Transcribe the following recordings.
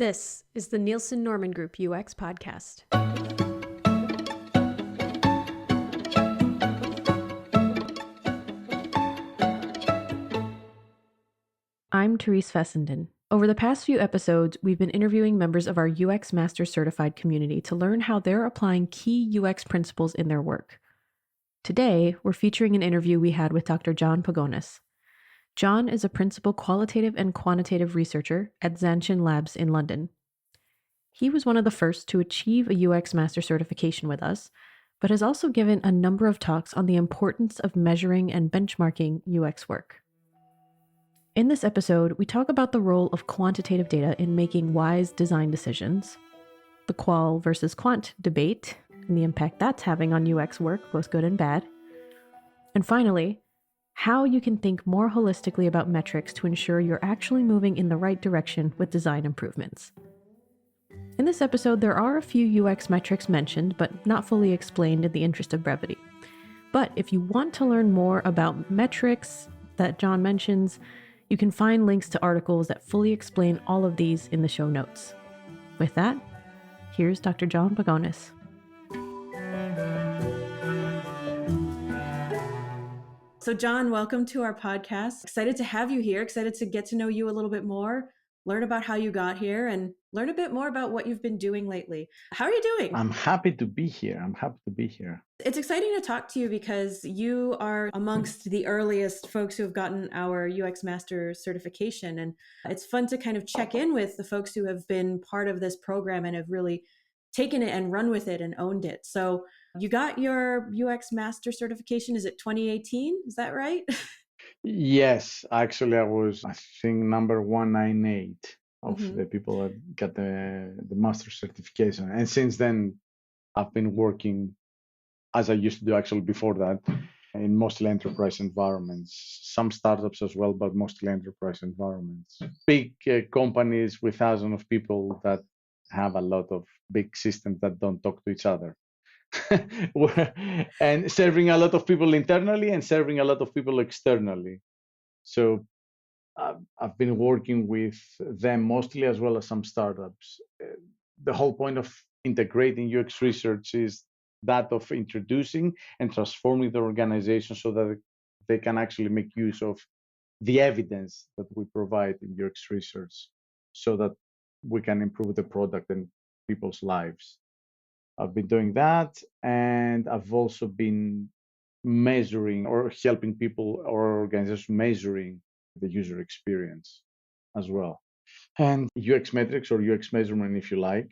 This is the Nielsen Norman Group UX podcast. I'm Therese Fessenden. Over the past few episodes, we've been interviewing members of our UX Master Certified community to learn how they're applying key UX principles in their work. Today, we're featuring an interview we had with Dr. John Pagonis. John is a principal qualitative and quantitative researcher at Zanshin Labs in London. He was one of the first to achieve a UX Master certification with us, but has also given a number of talks on the importance of measuring and benchmarking UX work. In this episode, we talk about the role of quantitative data in making wise design decisions, the qual versus quant debate, and the impact that's having on UX work, both good and bad, and finally, how you can think more holistically about metrics to ensure you're actually moving in the right direction with design improvements. In this episode, there are a few UX metrics mentioned, but not fully explained in the interest of brevity. But if you want to learn more about metrics that John mentions, you can find links to articles that fully explain all of these in the show notes. With that, here's Dr. John Pagonis. So John, welcome to our podcast. Excited to have you here. Excited to get to know you a little bit more, learn about how you got here, and learn a bit more about what you've been doing lately. How are you doing? I'm happy to be here. It's exciting to talk to you because you are amongst the earliest folks who have gotten our UX Master certification. And it's fun to kind of check in with the folks who have been part of this program and have really taken it and run with it and owned it. So you got your UX Master certification, is it 2018? Is that right? Yes, actually, I think, number 198 of the people that got the master certification. And since then, I've been working, as I used to do actually before that, in mostly enterprise environments, some startups as well, but mostly enterprise environments. Big companies with thousands of people that have a lot of big systems that don't talk to each other. And serving a lot of people internally and serving a lot of people externally. So I've been working with them mostly, as well as some startups. The whole point of integrating UX research is that of introducing and transforming the organization so that they can actually make use of the evidence that we provide in UX research so that we can improve the product and people's lives. I've been doing that, and I've also been measuring or helping people or organizations measuring the user experience as well. And UX metrics, or UX measurement, if you like,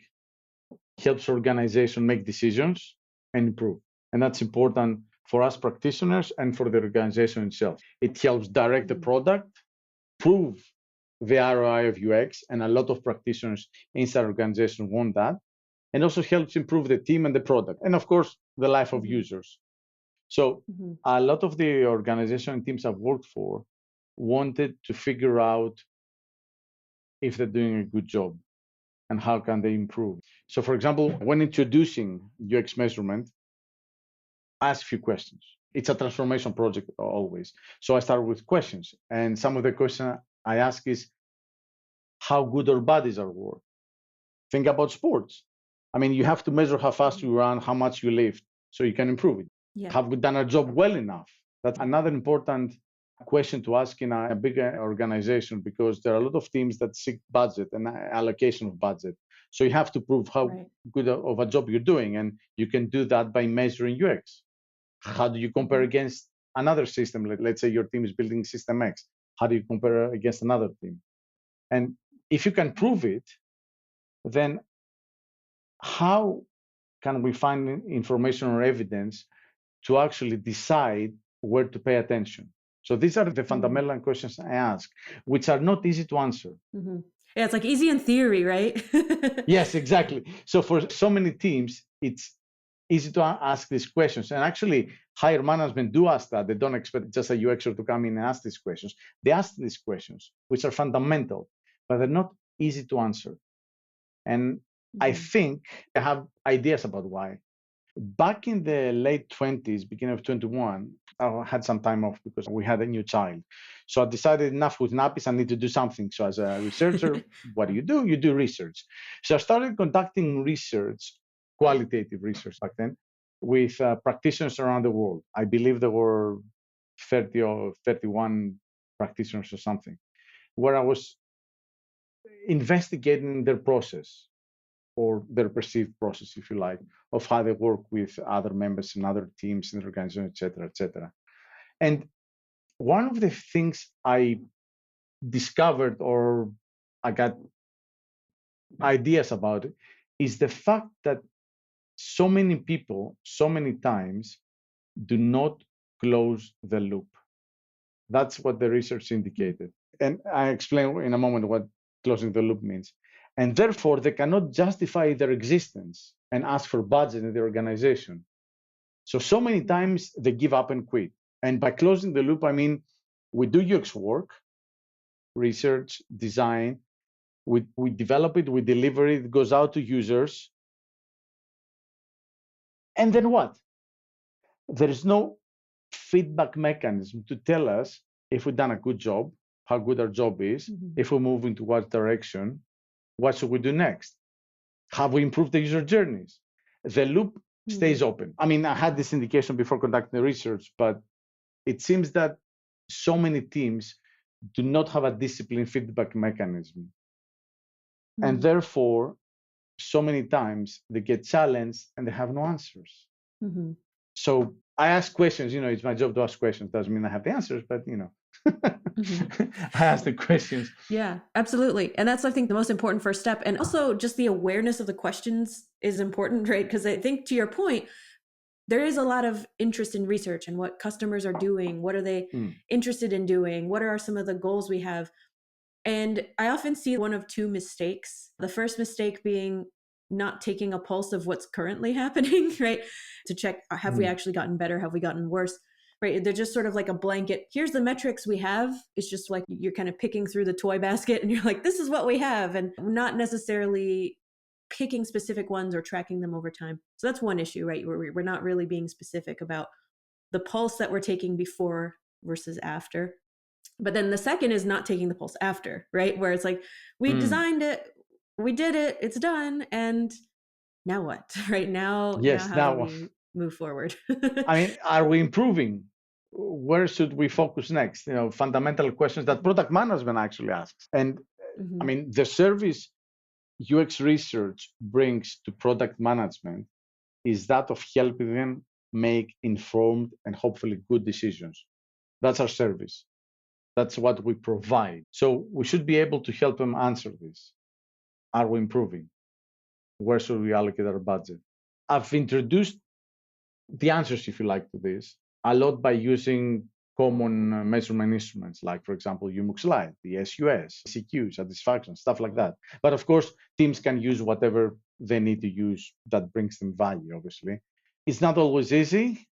helps organization make decisions and improve. And that's important for us practitioners and for the organization itself. It helps direct the product, prove the ROI of UX, and a lot of practitioners inside organizations want that. And also helps improve the team and the product, and of course, the life of users. So a lot of the organization and teams I've worked for wanted to figure out if they're doing a good job and how can they improve. So for example, when introducing UX measurement, I ask a few questions. It's a transformation project always. So I start with questions. And some of the questions I ask is, how good or bad is our work? Think about sports. I mean, you have to measure how fast you run, how much you lift, so you can improve it. Yeah. Have we done our job well enough? That's another important question to ask in a big organization, because there are a lot of teams that seek budget and allocation of budget. So you have to prove how good of a job you're doing, and you can do that by measuring UX. How do you compare against another system? Let's say your team is building System X. How do you compare against another team? And if you can prove it, then how can we find information or evidence to actually decide where to pay attention? So these are the fundamental questions I ask, which are not easy to answer. Yeah, it's like easy in theory, right? Yes, exactly. So for so many teams, it's easy to ask these questions. And actually, higher management do ask that. They don't expect just a UXer to come in and ask these questions. They ask these questions, which are fundamental, but they're not easy to answer. And I think I have ideas about why. Back in the late 20s, beginning of 21, I had some time off because we had a new child. So I decided enough with nappies, I need to do something. So as a researcher, what do? You do research. So I started conducting research, qualitative research back then, with practitioners around the world. I believe there were 30 or 31 practitioners or something, where I was investigating their process or their perceived process, if you like, of how they work with other members and other teams in the organization, et cetera, et cetera. And one of the things I discovered or I got ideas about it is the fact that so many people, so many times, do not close the loop. That's what the research indicated. And I explain in a moment what closing the loop means. And therefore, they cannot justify their existence and ask for budget in the organization. So many times they give up and quit. And by closing the loop, I mean, we do UX work, research, design, we develop it, we deliver it, it goes out to users. And then what? There is no feedback mechanism to tell us if we've done a good job, how good our job is, if we're moving towards direction, what should we do next? Have we improved the user journeys? The loop stays open. I mean, I had this indication before conducting the research, but it seems that so many teams do not have a disciplined feedback mechanism. And therefore, so many times they get challenged and they have no answers. So I ask questions, it's my job to ask questions. Doesn't mean I have the answers, but I ask the questions. Yeah, absolutely. And that's, I think, the most important first step. And also just the awareness of the questions is important, right? Because I think, to your point, there is a lot of interest in research and what customers are doing. What are they interested in doing? What are some of the goals we have? And I often see one of two mistakes. The first mistake being not taking a pulse of what's currently happening, right? To check, have we actually gotten better? Have we gotten worse? Right? They're just sort of like a blanket. Here's the metrics we have. It's just like you're kind of picking through the toy basket and you're like, this is what we have. And not necessarily picking specific ones or tracking them over time. So that's one issue, right? Where we're not really being specific about the pulse that we're taking before versus after. But then the second is not taking the pulse after, right? Where it's like, we designed it, we did it, it's done. And now what, right? Now, Yes, how do we move forward? I mean, are we improving? Where should we focus next? Fundamental questions that product management actually asks. And I mean, the service UX research brings to product management is that of helping them make informed and hopefully good decisions. That's our service. That's what we provide. So we should be able to help them answer this. Are we improving? Where should we allocate our budget? I've introduced the answers, if you like, to this a lot by using common measurement instruments, like, for example, UMUX-Lite, the SUS, CQ, satisfaction, stuff like that. But of course, teams can use whatever they need to use that brings them value, obviously. It's not always easy.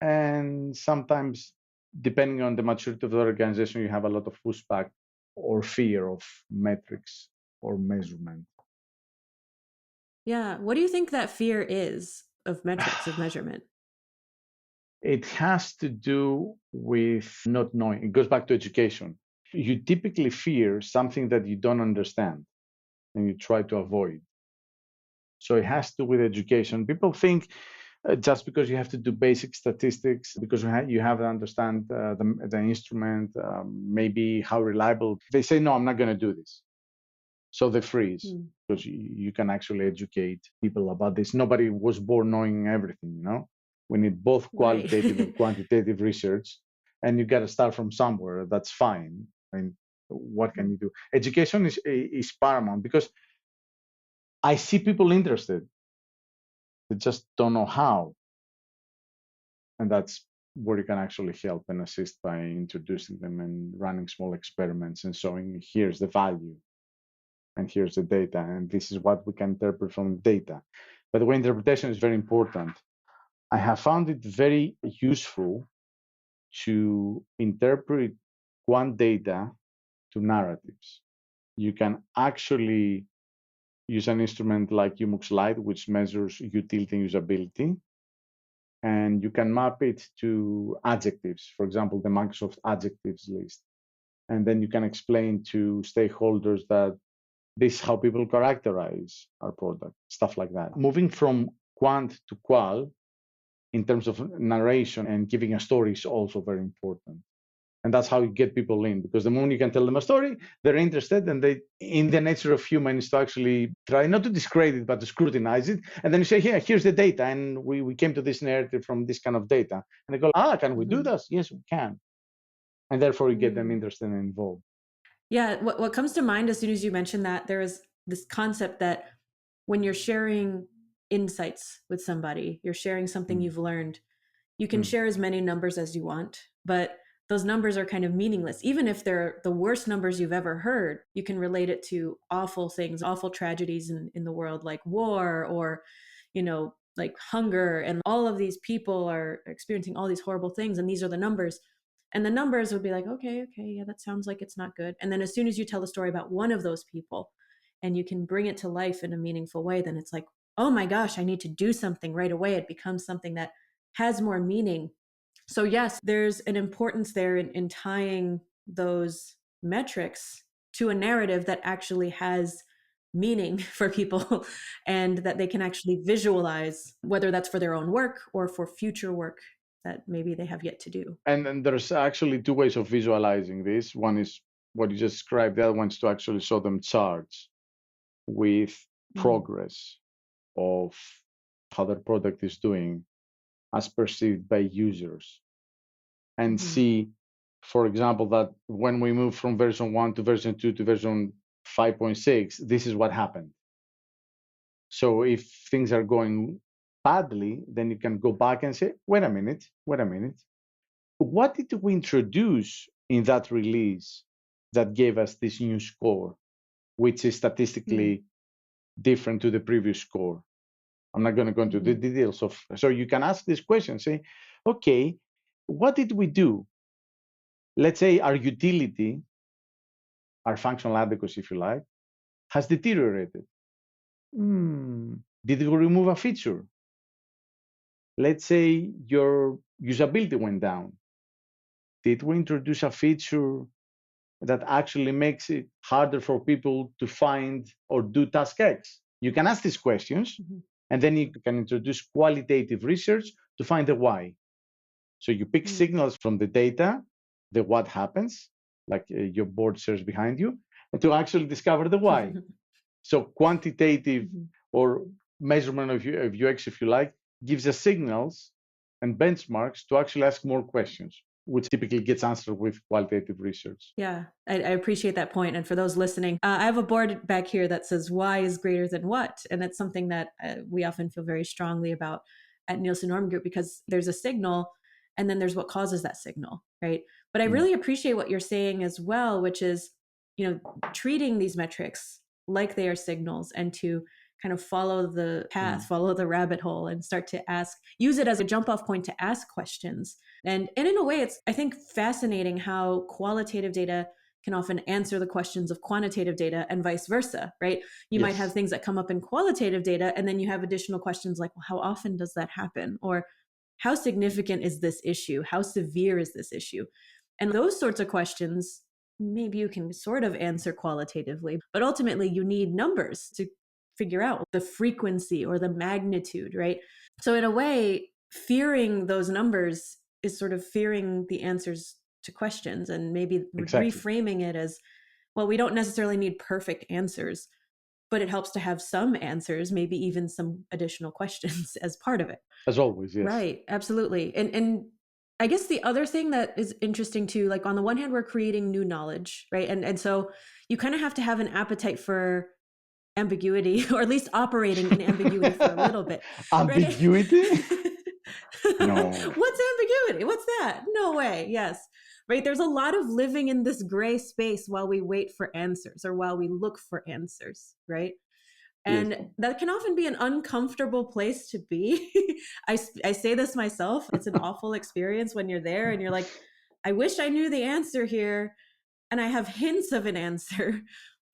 And sometimes, depending on the maturity of the organization, you have a lot of pushback or fear of metrics or measurement. Yeah. What do you think that fear is of metrics, of measurement? It has to do with not knowing. It goes back to education. You typically fear something that you don't understand and you try to avoid. So it has to do with education. People think just because you have to do basic statistics, because you have to understand the instrument, maybe how reliable, they say, no, I'm not going to do this. So they freeze because you can actually educate people about this. Nobody was born knowing everything, We need both qualitative and quantitative research, and you got to start from somewhere. That's fine. I mean, what can you do? Education is paramount because I see people interested. They just don't know how. And that's where you can actually help and assist by introducing them and running small experiments and showing here's the value and here's the data, and this is what we can interpret from the data. By the way, interpretation is very important. I have found it very useful to interpret quant data to narratives. You can actually use an instrument like UMUX-Lite, which measures utility and usability. and you can map it to adjectives, for example, the Microsoft adjectives list. And then you can explain to stakeholders that this is how people characterize our product, stuff like that. Moving from quant to qual in terms of narration and giving a story is also very important. And that's how you get people in, because the moment you can tell them a story, they're interested, and they, in the nature of humans, to actually try not to discredit, but to scrutinize it. And then you say, here's the data, and we came to this narrative from this kind of data. And they go, can we do this? Yes, we can. And therefore, you get them interested and involved. Yeah, what comes to mind as soon as you mentioned that, there is this concept that when you're sharing insights with somebody, you're sharing something you've learned, you can share as many numbers as you want, but those numbers are kind of meaningless. Even if they're the worst numbers you've ever heard, you can relate it to awful things, awful tragedies in the world, like war or, like hunger. And all of these people are experiencing all these horrible things. And these are the numbers. And the numbers would be like, okay, yeah, that sounds like it's not good. And then as soon as you tell a story about one of those people and you can bring it to life in a meaningful way, then it's like, oh my gosh, I need to do something right away. It becomes something that has more meaning. So yes, there's an importance there in tying those metrics to a narrative that actually has meaning for people and that they can actually visualize, whether that's for their own work or for future work that maybe they have yet to do. And then there's actually two ways of visualizing this. One is what you just described. The other one is to actually show them charts with progress of how their product is doing as perceived by users, and see, for example, that when we move from version 1 to version 2 to version 5.6, this is what happened. So if things are going badly, then you can go back and say, wait a minute. What did we introduce in that release that gave us this new score, which is statistically different to the previous score? I'm not going to go into the details of, so you can ask this question, say, okay, what did we do? Let's say our utility, our functional adequacy, if you like, has deteriorated. Did we remove a feature? Let's say your usability went down. Did we introduce a feature that actually makes it harder for people to find or do task X? You can ask these questions, and then you can introduce qualitative research to find the why. So you pick signals from the data, the what happens, like your board shares behind you, and to actually discover the why. So quantitative or measurement of UX, if you like, gives us signals and benchmarks to actually ask more questions, which typically gets answered with qualitative research. Yeah, I appreciate that point. And for those listening, I have a board back here that says why is greater than what. And that's something that we often feel very strongly about at Nielsen Norman Group, because there's a signal and then there's what causes that signal, right? But I really appreciate what you're saying as well, which is, treating these metrics like they are signals and to kind of follow the path, follow the rabbit hole, and start to use it as a jump off point to ask questions. And in a way, it's, I think, fascinating how qualitative data can often answer the questions of quantitative data and vice versa, right? You might have things that come up in qualitative data, and then you have additional questions like, well, how often does that happen? Or how significant is this issue? How severe is this issue? And those sorts of questions, maybe you can sort of answer qualitatively, but ultimately you need numbers to figure out the frequency or the magnitude, right? So in a way, fearing those numbers is sort of fearing the answers to questions, and maybe reframing it as, well, we don't necessarily need perfect answers, but it helps to have some answers, maybe even some additional questions as part of it. As always, yes. Right, absolutely. And I guess the other thing that is interesting too, like on the one hand, we're creating new knowledge, right? And so you kind of have to have an appetite for ambiguity, or at least operating in ambiguity for a little bit. Ambiguity? No. What's ambiguity? What's that? No way. Yes. Right. There's a lot of living in this gray space while we wait for answers or while we look for answers. Right. And that can often be an uncomfortable place to be. I say this myself. It's an awful experience when you're there and you're like, I wish I knew the answer here. And I have hints of an answer,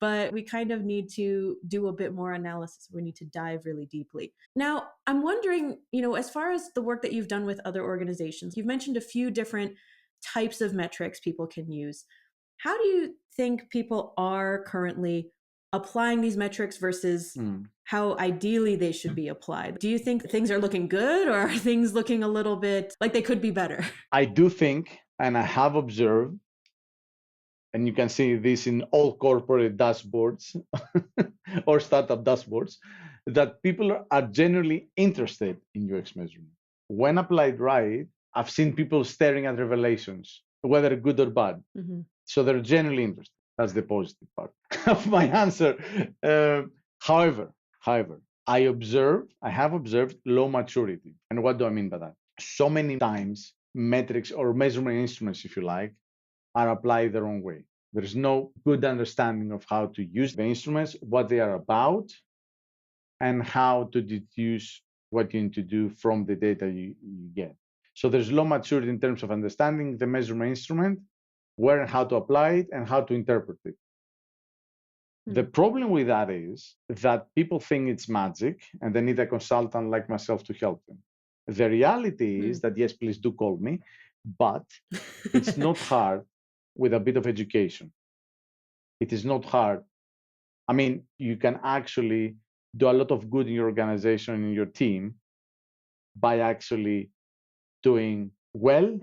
but we kind of need to do a bit more analysis. We need to dive really deeply. Now, I'm wondering, as far as the work that you've done with other organizations, you've mentioned a few different types of metrics people can use. How do you think people are currently applying these metrics versus how ideally they should be applied? Do you think things are looking good, or are things looking a little bit like they could be better? I do think, and I have observed, and you can see this in all corporate dashboards or startup dashboards, that people are generally interested in UX measurement. When applied right, I've seen people staring at revelations, whether good or bad. Mm-hmm. So they're generally interested. That's the positive part of my answer. However, I have observed low maturity. And what do I mean by that? So many times, metrics or measurement instruments, if you like, are applied the wrong way. There's no good understanding of how to use the instruments, what they are about, and how to deduce what you need to do from the data you get. So there's low maturity in terms of understanding the measurement instrument, where and how to apply it, and how to interpret it. The problem with that is that people think it's magic and they need a consultant like myself to help them. The reality is that, yes, please do call me, but it's not hard with a bit of education. It is not hard. I mean, you can actually do a lot of good in your organization and in your team by actually doing well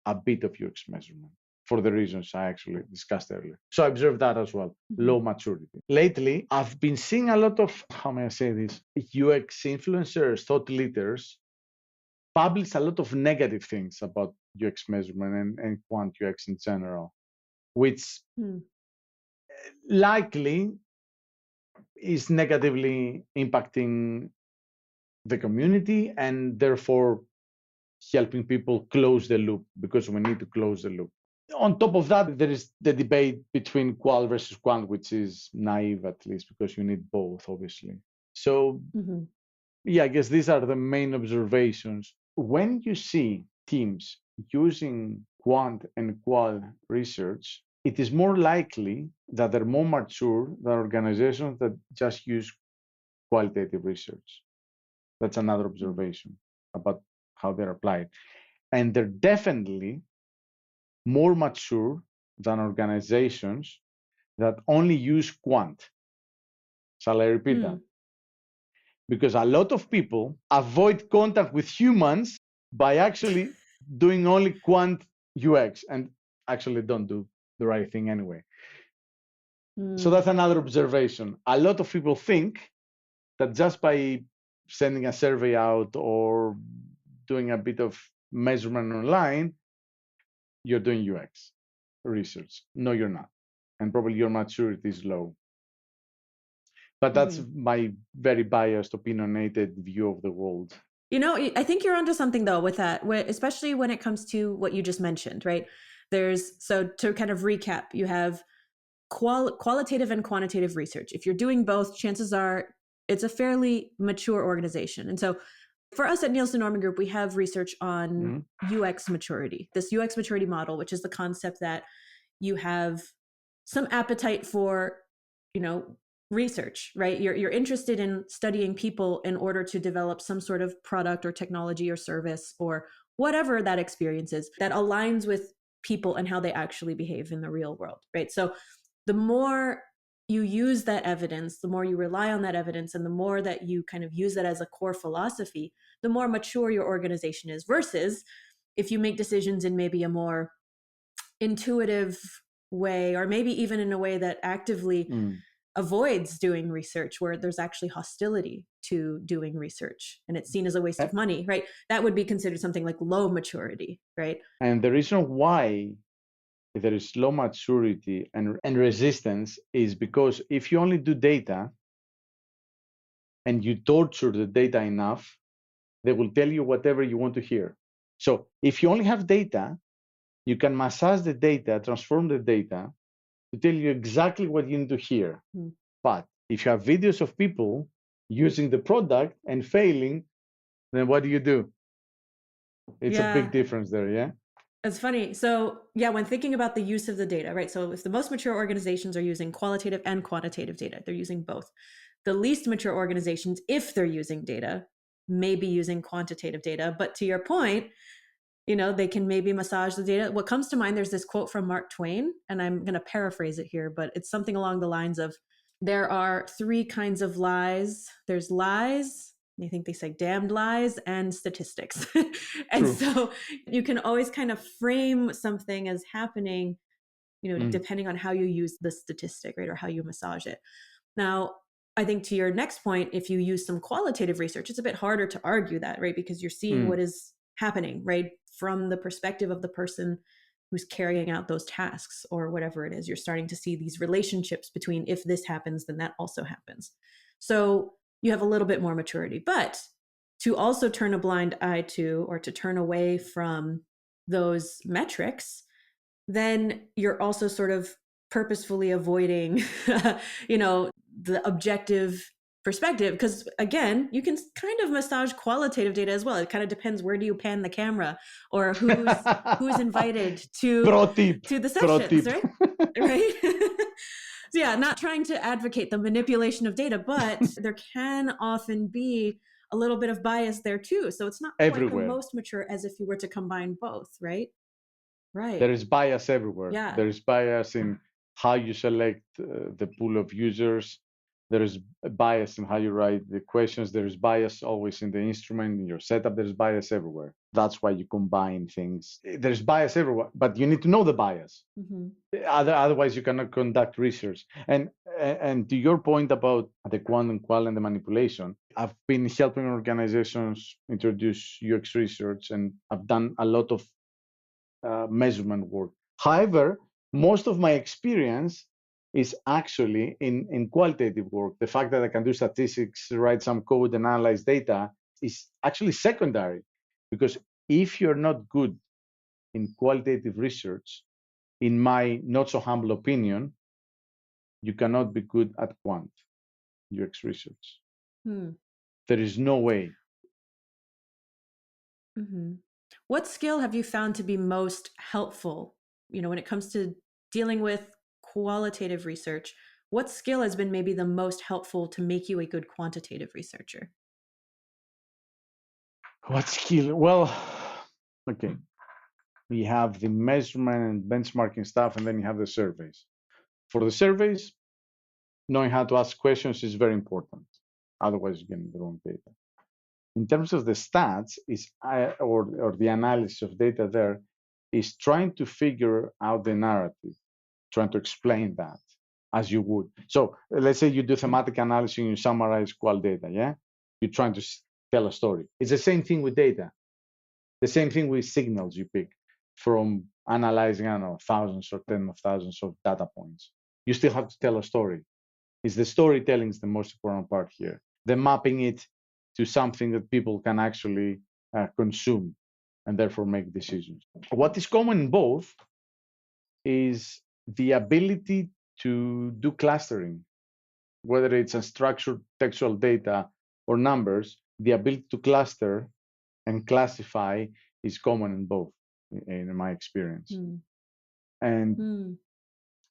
a bit of UX measurement for the reasons I actually discussed earlier. So I observed that as well, low maturity. Lately, I've been seeing a lot of, how may I say this, UX influencers, thought leaders, publish a lot of negative things about UX measurement and quant UX in general, which likely is negatively impacting the community and therefore helping people close the loop, because we need to close the loop. On top of that, there is the debate between qual versus quant, which is naive, at least, because you need both, obviously. So, yeah, I guess these are the main observations. When you see teams using quant and qual research, it is more likely that they're more mature than organizations that just use qualitative research. That's another observation about how they're applied. And they're definitely more mature than organizations that only use quant. Shall I repeat that? Because a lot of people avoid contact with humans by actually doing only quant UX and actually don't do the right thing anyway. So that's another observation. A lot of people think that just by sending a survey out or doing a bit of measurement online, you're doing UX research. No, you're not. And probably your maturity is low. But that's my very biased, opinionated view of the world. I think you're onto something, though, with that, especially when it comes to what you just mentioned, right? So to kind of recap, you have qualitative and quantitative research. If you're doing both, chances are it's a fairly mature organization. And so for us at Nielsen Norman Group, we have research on UX maturity, this UX maturity model, which is the concept that you have some appetite for, research, right? You're interested in studying people in order to develop some sort of product or technology or service or whatever that experience is that aligns with people and how they actually behave in the real world, right? So the more you use that evidence, the more you rely on that evidence, and the more that you kind of use that as a core philosophy, the more mature your organization is, versus if you make decisions in maybe a more intuitive way, or maybe even in a way that actively avoids doing research, where there's actually hostility to doing research and it's seen as a waste of money, right? That would be considered something like low maturity, right? And the reason why there is low maturity and resistance is because if you only do data and you torture the data enough, they will tell you whatever you want to hear. So if you only have data, you can massage the data, transform the data to tell you exactly what you need to hear. But if you have videos of people using the product and failing, then what do? It's a big difference there, yeah? It's funny. So yeah, when thinking about the use of the data, right? So if the most mature organizations are using qualitative and quantitative data, they're using both. The least mature organizations, if they're using data, may be using quantitative data. But to your point, they can maybe massage the data. What comes to mind, there's this quote from Mark Twain, and I'm going to paraphrase it here, but it's something along the lines of, there are three kinds of lies. There's lies, I think they say damned lies, and statistics. And True. so you can always kind of frame something as happening, depending on how you use the statistic, right? Or how you massage it. Now, I think to your next point, if you use some qualitative research, it's a bit harder to argue that, right? Because you're seeing what is happening, right? From the perspective of the person who's carrying out those tasks or whatever it is. You're starting to see these relationships between, if this happens, then that also happens. So you have a little bit more maturity. But to also turn a blind eye to, or to turn away from those metrics, then you're also sort of purposefully avoiding, the objective perspective. Because again, you can kind of massage qualitative data as well. It kind of depends, where do you pan the camera, or who's invited to Pro tip. the Pro sessions, tip. right? So yeah, not trying to advocate the manipulation of data, but there can often be a little bit of bias there too. So it's not quite the Everywhere. most mature as if you were to combine both, right? Right. There is bias everywhere. Yeah. There is bias in how you select the pool of users. There is a bias in how you write the questions. There is bias always in the instrument, in your setup. There's bias everywhere. That's why you combine things. There's bias everywhere, but you need to know the bias. Mm-hmm. Otherwise, you cannot conduct research. And to your point about the quant and qual and the manipulation, I've been helping organizations introduce UX research, and I've done a lot of measurement work. However, most of my experience is actually in qualitative work. The fact that I can do statistics, write some code, and analyze data is actually secondary, because if you're not good in qualitative research, in my not so humble opinion, you cannot be good at quant UX research. There is no way. Mm-hmm. What skill have you found to be most helpful, when it comes to dealing with qualitative research? What skill has been maybe the most helpful to make you a good quantitative researcher? What skill? Well, okay. We have the measurement and benchmarking stuff, and then you have the surveys. For the surveys, knowing how to ask questions is very important. Otherwise, you get the wrong data. In terms of the stats, or the analysis of data, there is trying to figure out the narrative, trying to explain that as you would. So let's say you do thematic analysis and you summarize qual data, yeah? You're trying to tell a story. It's the same thing with data. The same thing with signals you pick from analyzing, I don't know, thousands or tens of thousands of data points. You still have to tell a story. It's the storytelling is the most important part here. The mapping it to something that people can actually consume and therefore make decisions. What is common in both is the ability to do clustering, whether it's unstructured textual data or numbers. The ability to cluster and classify is common in both, in my experience. And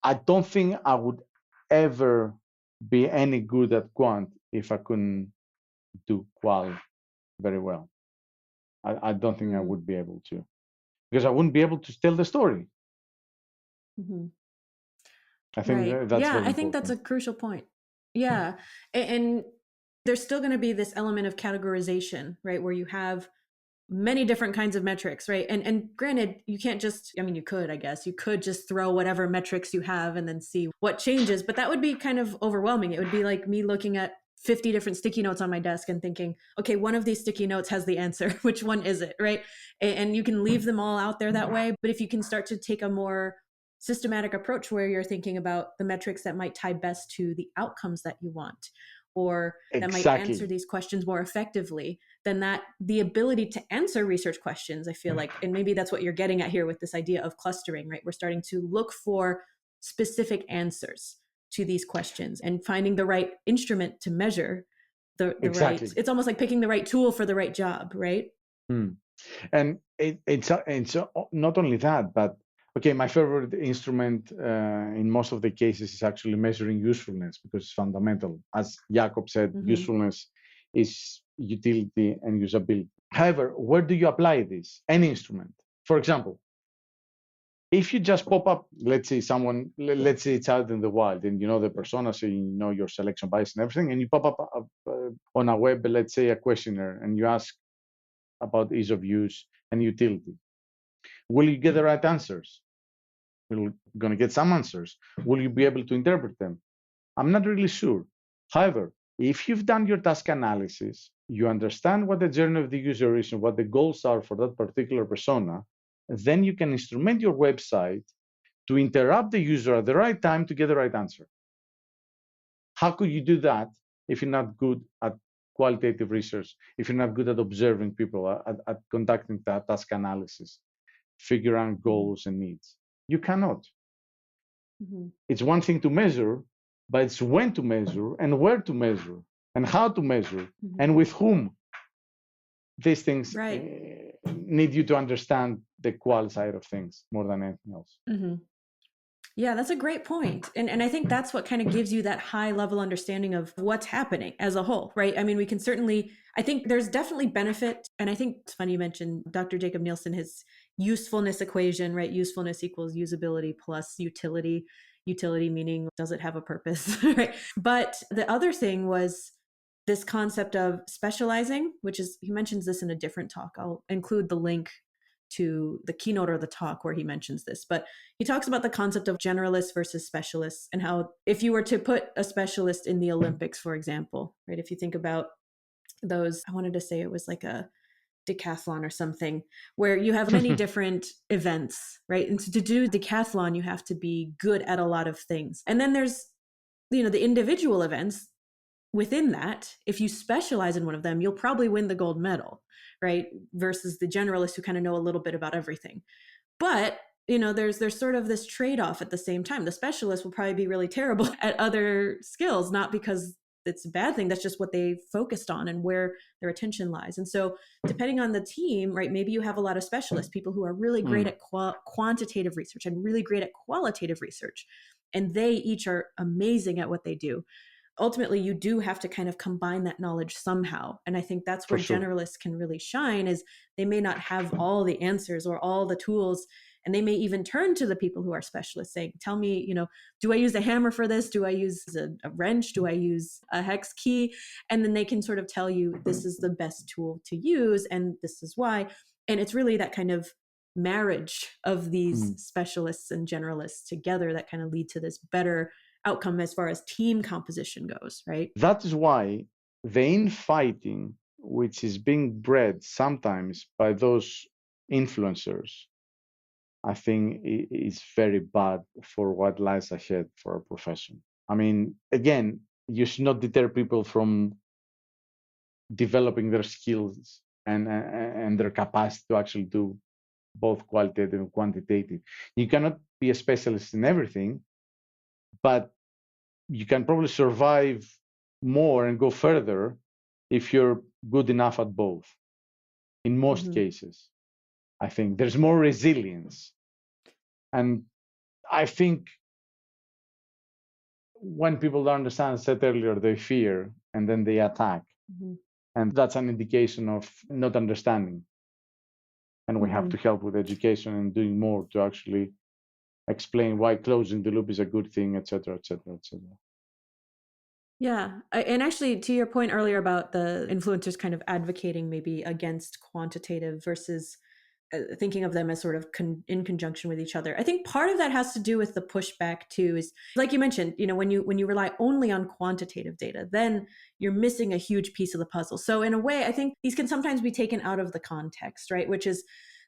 I don't think I would ever be any good at quant if I couldn't do qual very well. I don't think I would be able to, because I wouldn't be able to tell the story. I think that's very important. I think that's a crucial point. Yeah. And there's still going to be this element of categorization, right? Where you have many different kinds of metrics, right? And granted, you can't just, you could, I guess, you could just throw whatever metrics you have and then see what changes, but that would be kind of overwhelming. It would be like me looking at 50 different sticky notes on my desk and thinking, okay, one of these sticky notes has the answer. Which one is it, right? And you can leave them all out there that way. But if you can start to take a more systematic approach where you're thinking about the metrics that might tie best to the outcomes that you want, or that might answer these questions more effectively, then that the ability to answer research questions, I feel like, and maybe that's what you're getting at here with this idea of clustering, right? We're starting to look for specific answers to these questions and finding the right instrument to measure the right. It's almost like picking the right tool for the right job, right? And it's not only that, but okay, my favorite instrument in most of the cases is actually measuring usefulness, because it's fundamental. As Jakob said, usefulness is utility and usability. However, where do you apply this? Any instrument. For example, if you just pop up, let's say it's out in the wild and you know the persona, so you know your selection bias and everything, and you pop up on a web, let's say a questionnaire, and you ask about ease of use and utility. Will you get the right answers? You're going to get some answers. Will you be able to interpret them? I'm not really sure. However, if you've done your task analysis, you understand what the journey of the user is and what the goals are for that particular persona, then you can instrument your website to interrupt the user at the right time to get the right answer. How could you do that if you're not good at qualitative research, if you're not good at observing people, at conducting task analysis, figure out goals and needs? You cannot. It's one thing to measure, but it's when to measure and where to measure and how to measure and with whom. These things need you to understand the qual side of things more than anything else. Yeah, that's a great point. And I think that's what kind of gives you that high level understanding of what's happening as a whole, right? I mean, we can certainly, I think there's definitely benefit. And I think it's funny you mentioned Dr. Jakob Nielsen, his usefulness equation, right? Usefulness equals usability plus utility. Utility meaning, does it have a purpose, right? But the other thing was this concept of specializing, which is, he mentions this in a different talk. I'll include the link to the keynote or the talk where he mentions this, but he talks about the concept of generalists versus specialists, and how if you were to put a specialist in the Olympics, for example, right? If you think about those, I wanted to say it was like a decathlon or something, where you have many different events, right? And so to do decathlon, you have to be good at a lot of things. And then there's, the individual events within that. If you specialize in one of them, you'll probably win the gold medal, right? Versus the generalists who kind of know a little bit about everything. But there's sort of this trade-off at the same time. The specialist will probably be really terrible at other skills, not because it's a bad thing. That's just what they focused on and where their attention lies. And so depending on the team, right, maybe you have a lot of specialists, people who are really great at quantitative research and really great at qualitative research. And they each are amazing at what they do. Ultimately, you do have to kind of combine that knowledge somehow. And I think that's where generalists can really shine, is they may not have all the answers or all the tools. And they may even turn to the people who are specialists saying, tell me, do I use a hammer for this? Do I use a wrench? Do I use a hex key? And then they can sort of tell you, this is the best tool to use, and this is why. And it's really that kind of marriage of these specialists and generalists together that kind of lead to this better outcome as far as team composition goes, right? That is why the infighting, which is being bred sometimes by those influencers, I think is very bad for what lies ahead for our profession. I mean, again, you should not deter people from developing their skills and their capacity to actually do both qualitative and quantitative. You cannot be a specialist in everything, but you can probably survive more and go further if you're good enough at both. In most cases, I think there's more resilience. And I think when people don't understand, I said earlier, they fear and then they attack. And that's an indication of not understanding. And we have to help with education and doing more to actually explain why closing the loop is a good thing, et cetera, et cetera, et cetera. Yeah. And actually, to your point earlier about the influencers kind of advocating maybe against quantitative versus thinking of them as sort of in conjunction with each other, I think part of that has to do with the pushback too, is like you mentioned, when you rely only on quantitative data, then you're missing a huge piece of the puzzle. So in a way, I think these can sometimes be taken out of the context, right? Which is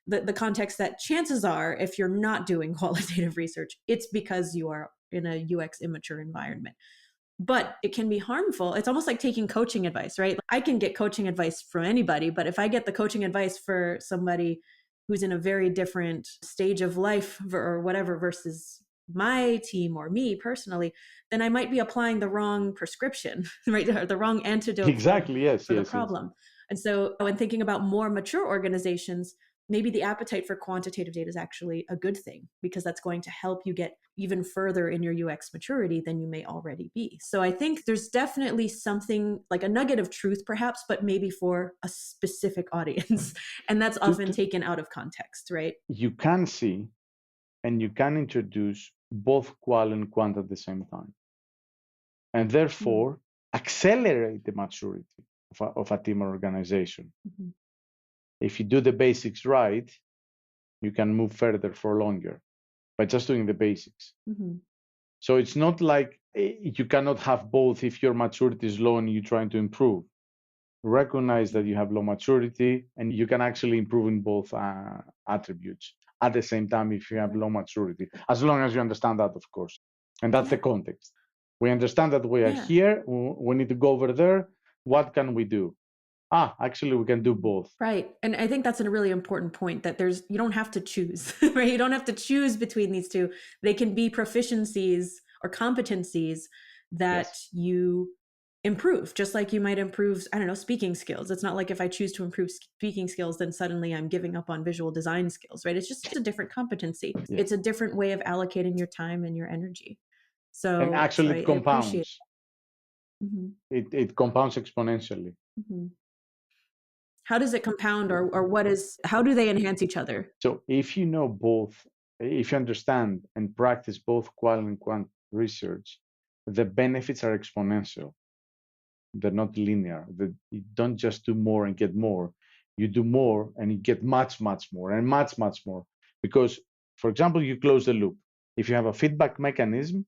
the context that chances are, if you're not doing qualitative research, it's because you are in a UX immature environment. But it can be harmful. It's almost like taking coaching advice, right? I can get coaching advice from anybody, but if I get the coaching advice for somebody who's in a very different stage of life or whatever versus my team or me personally, then I might be applying the wrong prescription, right? Or the wrong antidote exactly, for the problem. And so when thinking about more mature organizations, maybe the appetite for quantitative data is actually a good thing, because that's going to help you get even further in your UX maturity than you may already be. So I think there's definitely something like a nugget of truth, perhaps, but maybe for a specific audience. And that's often taken out of context, right? You can see and you can introduce both qual and quant at the same time, and therefore accelerate the maturity of a team or organization. If you do the basics right, you can move further for longer by just doing the basics. So it's not like you cannot have both if your maturity is low and you're trying to improve. Recognize that you have low maturity and you can actually improve in both attributes at the same time if you have low maturity, as long as you understand that, of course. And that's the context. We understand that we are here, we need to go over there. What can we do? Actually, we can do both. Right. And I think that's a really important point, that you don't have to choose, right? You don't have to choose between these two. They can be proficiencies or competencies that you improve, just like you might improve, I don't know, speaking skills. It's not like if I choose to improve speaking skills, then suddenly I'm giving up on visual design skills, right? It's just a different competency. It's a different way of allocating your time and your energy. So, and actually it compounds. It compounds exponentially. How does it compound, or how do they enhance each other? So if you know both, if you understand and practice both qual and quant research, the benefits are exponential. They're not linear. You don't just do more and get more. You do more and you get much, much more and much, much more. Because, for example, you close the loop. If you have a feedback mechanism,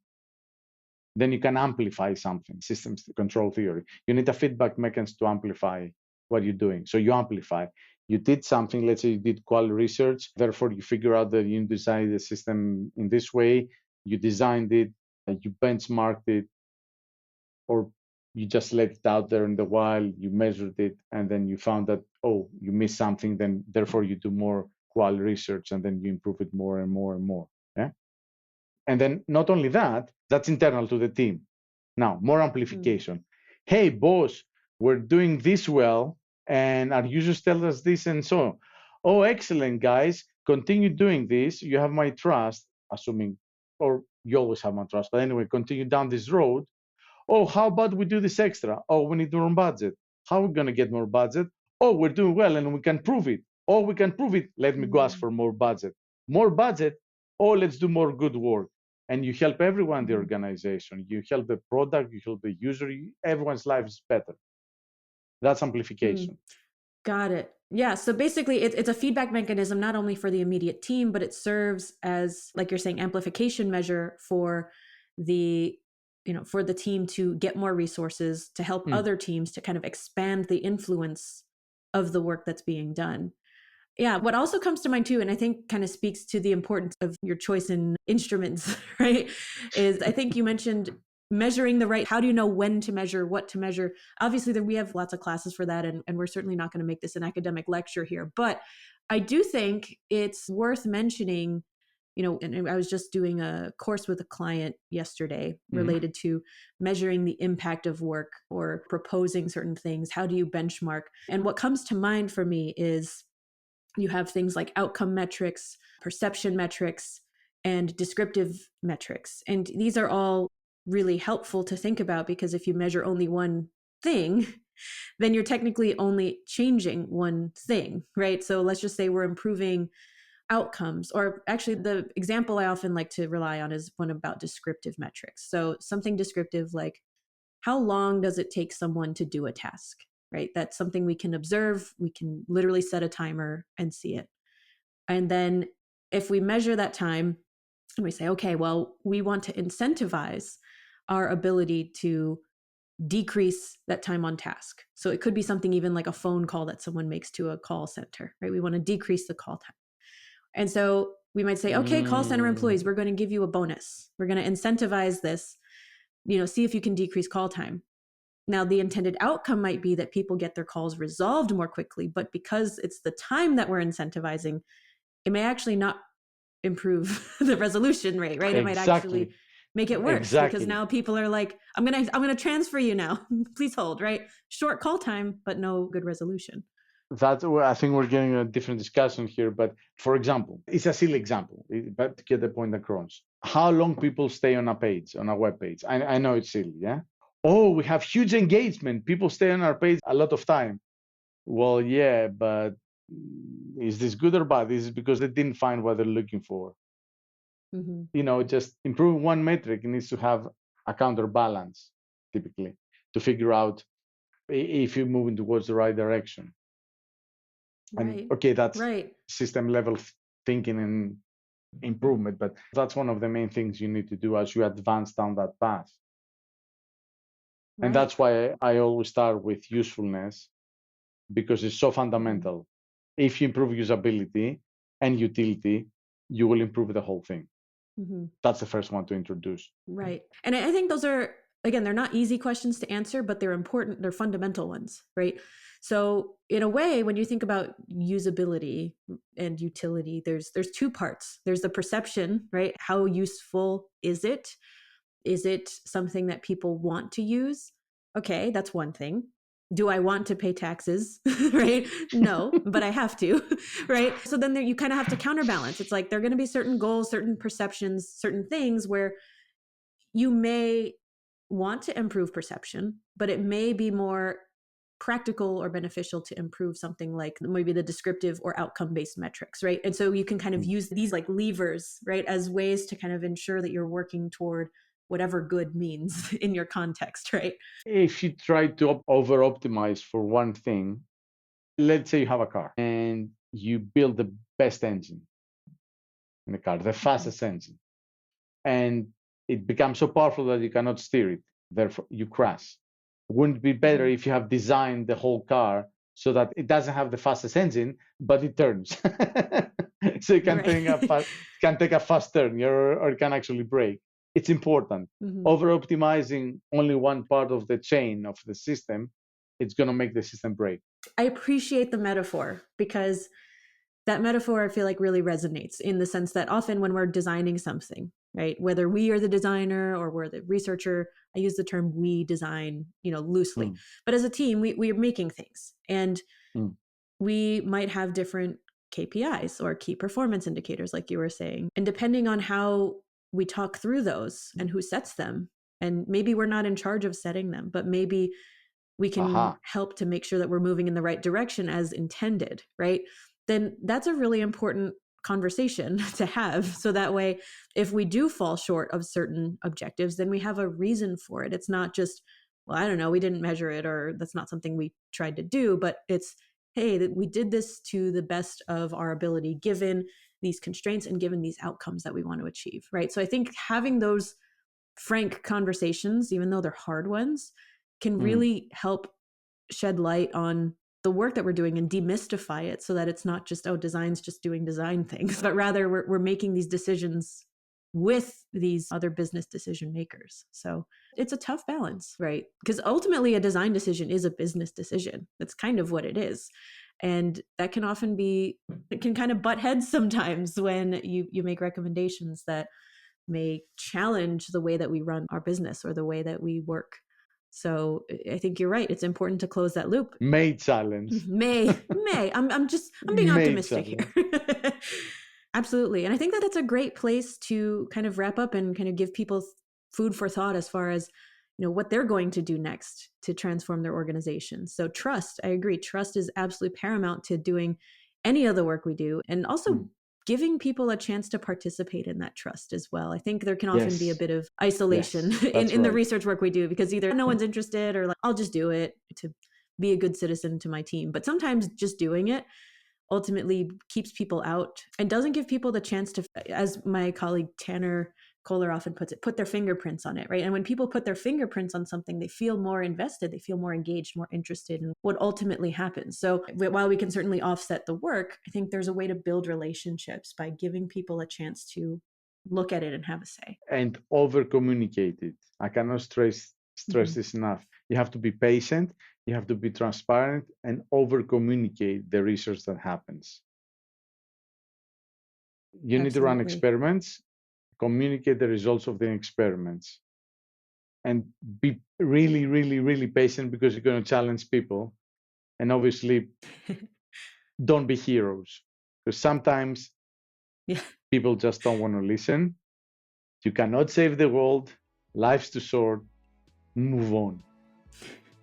then you can amplify something, systems control theory. You need a feedback mechanism to amplify what you're doing. So you amplify. You did something, let's say you did quality research, therefore you figure out that you design the system in this way, you designed it, you benchmarked it, or you just let it out there in the wild, you measured it, and then you found that, oh, you missed something, then therefore you do more quality research, and then you improve it more and more and more. Yeah. And then not only that, that's internal to the team. Now, more amplification. Hey, boss, we're doing this well, and our users tell us this and so on. Oh, excellent, guys. Continue doing this. You have my trust, assuming, or you always have my trust. But anyway, continue down this road. Oh, how about we do this extra? Oh, we need more budget. How are we going to get more budget? Oh, we're doing well and we can prove it. Oh, we can prove it. Let me go ask for more budget. More budget. Oh, let's do more good work. And you help everyone in the organization. You help the product, you help the user, everyone's life is better. That's amplification. Got it. Yeah. So basically it's a feedback mechanism, not only for the immediate team, but it serves as, like you're saying, amplification measure for the team to get more resources, to help other teams to kind of expand the influence of the work that's being done. Yeah. What also comes to mind too, and I think kind of speaks to the importance of your choice in instruments, right? Is I think you mentioned measuring the right, how do you know when to measure, what to measure? Obviously, we have lots of classes for that, and we're certainly not going to make this an academic lecture here. But I do think it's worth mentioning, and I was just doing a course with a client yesterday related to measuring the impact of work or proposing certain things. How do you benchmark? And what comes to mind for me is you have things like outcome metrics, perception metrics, and descriptive metrics. And these are all really helpful to think about, because if you measure only one thing, then you're technically only changing one thing, right? So let's just say we're improving outcomes, or actually the example I often like to rely on is one about descriptive metrics. So something descriptive like, how long does it take someone to do a task? Right? That's something we can observe. We can literally set a timer and see it. And then if we measure that time and we say, okay, well, we want to incentivize our ability to decrease that time on task. So it could be something even like a phone call that someone makes to a call center, right? We want to decrease the call time. And so we might say, okay, call center employees, we're going to give you a bonus. We're going to incentivize this, see if you can decrease call time. Now, the intended outcome might be that people get their calls resolved more quickly, but because it's the time that we're incentivizing, it may actually not improve the resolution rate, right? It might actually make it worse, Exactly. because now people are like, I'm gonna transfer you now. Please hold, right? Short call time, but no good resolution. That I think we're getting a different discussion here. But for example, it's a silly example, but to get the point across. How long people stay on a page, on a web page? I know it's silly, yeah? Oh, we have huge engagement. People stay on our page a lot of time. Well, yeah, but is this good or bad? This is because they didn't find what they're looking for. Just improve one metric needs to have a counterbalance, typically, to figure out if you're moving towards the right direction. Right. And okay, that's right. System level thinking and improvement, but that's one of the main things you need to do as you advance down that path. Right. And that's why I always start with usefulness, because it's so fundamental. If you improve usability and utility, you will improve the whole thing. That's the first one to introduce. Right. And I think those are, again, they're not easy questions to answer, but they're important. They're fundamental ones, right? So in a way, when you think about usability and utility, there's two parts. There's the perception, right? How useful is it? Is it something that people want to use? Okay, that's one thing. Do I want to pay taxes? Right? No, but I have to, right? So then you kind of have to counterbalance. It's like there are going to be certain goals, certain perceptions, certain things where you may want to improve perception, but it may be more practical or beneficial to improve something like maybe the descriptive or outcome-based metrics, right? And so you can kind of use these like levers, right, as ways to kind of ensure that you're working toward whatever good means in your context, right? If you try to over-optimize for one thing, let's say you have a car and you build the best engine in the car, the fastest engine, and it becomes so powerful that you cannot steer it, therefore you crash. Wouldn't it be better if you have designed the whole car so that it doesn't have the fastest engine, but it turns? So you can, take a fast turn, or it can actually brake. It's important. Over-optimizing only one part of the chain of the system, it's going to make the system break. I appreciate the metaphor, because that metaphor I feel like really resonates in the sense that often when we're designing something, right, whether we are the designer or we're the researcher, I use the term we design, loosely. But as a team, we are making things, and we might have different KPIs or key performance indicators, like you were saying. And depending on how we talk through those and who sets them, and maybe we're not in charge of setting them, but maybe we can help to make sure that we're moving in the right direction as intended, right? Then that's a really important conversation to have. So that way, if we do fall short of certain objectives, then we have a reason for it. It's not just, well, I don't know, we didn't measure it, or that's not something we tried to do, but it's, hey, we did this to the best of our ability, given these constraints and given these outcomes that we want to achieve, right? So I think having those frank conversations, even though they're hard ones, can really help shed light on the work that we're doing and demystify it, so that it's not just, oh, design's just doing design things, but rather we're making these decisions with these other business decision makers. So it's a tough balance, right? Because ultimately a design decision is a business decision. That's kind of what it is. And that can often be, it can kind of butt heads sometimes when you make recommendations that may challenge the way that we run our business or the way that we work. So I think you're right. It's important to close that loop. May challenge. May. I'm being optimistic here. Absolutely. And I think that that's a great place to kind of wrap up and kind of give people food for thought as far as, what they're going to do next to transform their organization. So trust, I agree. Trust is absolutely paramount to doing any of the work we do. And also giving people a chance to participate in that trust as well. I think there can often be a bit of isolation in the research work we do, because either no one's interested, or like, I'll just do it to be a good citizen to my team. But sometimes just doing it ultimately keeps people out and doesn't give people the chance to, as my colleague Tanner Kohler often puts it, put their fingerprints on it, right? And when people put their fingerprints on something, they feel more invested, they feel more engaged, more interested in what ultimately happens. So while we can certainly offset the work, I think there's a way to build relationships by giving people a chance to look at it and have a say. And over-communicate it. I cannot stress this enough. You have to be patient, you have to be transparent, and over-communicate the research that happens. You need to run experiments. communicate the results of the experiments, and be really, really, really patient because you're going to challenge people. And obviously, don't be heroes, because sometimes people just don't want to listen. You cannot save the world. Life's too short. Move on.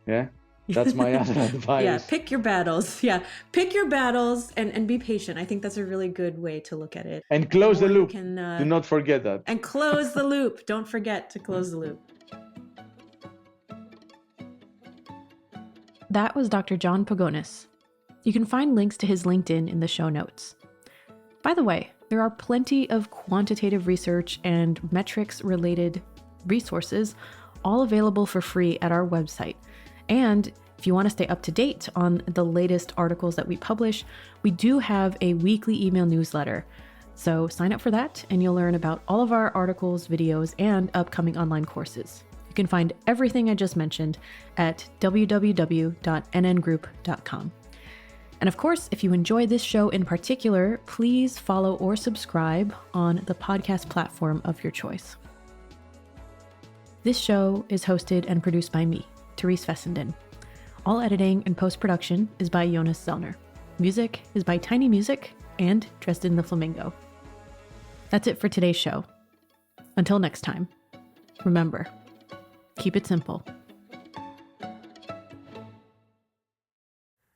Yeah, that's my other advice. Yeah, pick your battles. Yeah, pick your battles and be patient. I think that's a really good way to look at it. And close the loop. Do not forget that. And close the loop. Don't forget to close the loop. That was Dr. John Pagonis. You can find links to his LinkedIn in the show notes. By the way, there are plenty of quantitative research and metrics-related resources all available for free at our website. And if you want to stay up to date on the latest articles that we publish, we do have a weekly email newsletter. So sign up for that and you'll learn about all of our articles, videos, and upcoming online courses. You can find everything I just mentioned at www.nngroup.com. And of course, if you enjoy this show in particular, please follow or subscribe on the podcast platform of your choice. This show is hosted and produced by me, Therese Fessenden. All editing and post-production is by Jonas Zellner. Music is by Tiny Music and Dresden the Flamingo. That's it for today's show. Until next time, remember, keep it simple.